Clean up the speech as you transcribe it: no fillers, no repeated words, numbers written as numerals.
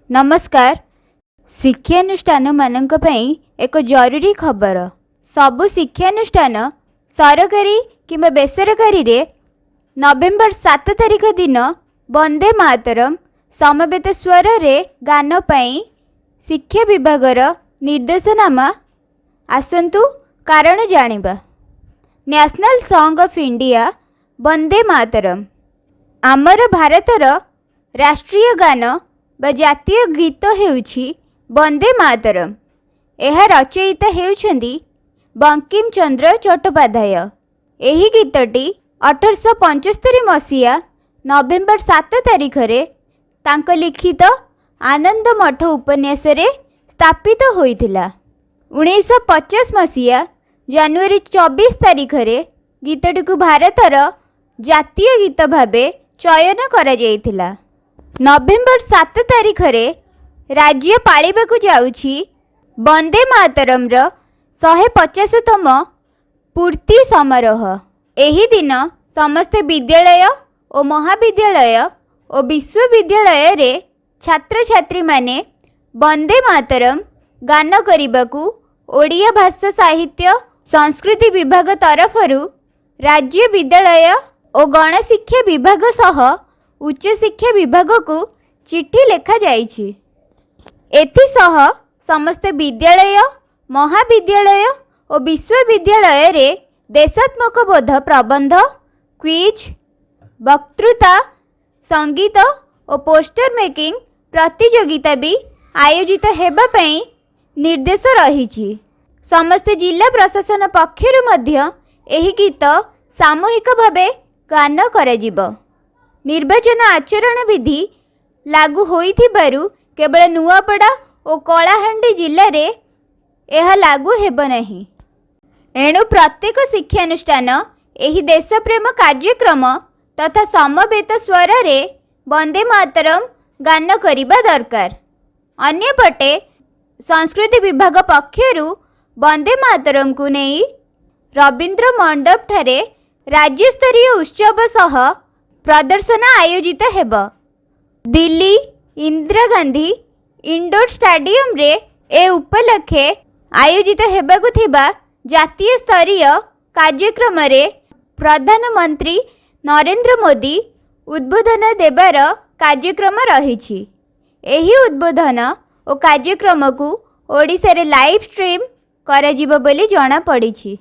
नमस्कार। शिक्षानुष्ठान मानक पई एक जरूरी खबर। सबु शिक्षानुष्ठान सरकारी किंबा बेसरकारी रे नवेम्बर 7 तारिख दिन वंदे मातरम समवेत स्वर रे गान पई शिक्षा विभागर निर्देशनामा आसंतु कारण जानिबा। National song of India Vande Mataram आमर भारतर राष्ट्रीय गान बा जातीय गीत हेउछि वंदे मातरम। यह रचयिता हेउछन्ति बंकिम चंद्र चट्टोपाध्याय। एही गीतटी 1875 मसीहा नवेम्बर 7 तारिख रे तांक लिखित आनंद मठ उपन्यास रे स्थापित होइथिला। 1950 मसीहा जनवरी 24 तारिख रे गीतटी को भारतर जातीय गीत भाबे चयन करा जाइथिला। नवेम्बर 7 तारिख रे राज्य पालिबाकु जाउछि वंदे मातरम रो 150तम पूर्ति समारोह। एही दिन समस्त विद्यालय और महाविद्यालय और विश्वविद्यालय रे छात्र छात्री माने वंदे मातरम गान करिबाकु ओडिया भाषा साहित्य संस्कृति विभाग तरफरु राज्य विद्यालय और गणशिक्षा विभाग सह उच्च शिक्षा विभाग को चिट्ठी लेखा जाइछि। एथिसह समस्त विद्यालय महाविद्यालय और विश्वविद्यालय रे देशात्मक बोध प्रबंध क्विज वक्तृता संगीत और पोस्टर मेकिंग प्रतियोगिता भी आयोजित हेबा पई निर्देश रहिछि। समस्त जिला प्रशासन पक्षरु मध्य एही गीत सामूहिक भावे गान कराजिबो। निर्वाचन आचरण विधि लागू होइथिबारु केवल नुआपड़ा और कलाहांडी जिले रे यह लागू हेब नहीं। एणु प्रत्येक शिक्षानुष्ठान एही देशप्रेम कार्यक्रम तथा समवेत स्वर रे वंदे मातरम गान करिबा दरकार। अन्यपटे संस्कृति विभाग पक्षरु वंदे मातरम को नहीं रवींद्र मंडप ठारे राज्य स्तरीय उत्सव सह प्रदर्शन आयोजित हेब। दिल्ली इंदिरा गांधी इंडोर स्टेडियम रे ए उपलक्षे आयोजित हेबाकु थिबा जातीय स्तरीय कार्यक्रम रे प्रधानमंत्री नरेंद्र मोदी उद्बोधन देबार कार्यक्रम रहिछि। एही उद्बोधन और कार्यक्रम को ओडिसा रे लाइव स्ट्रीम करा जिवो बोली जणा पड़िछि।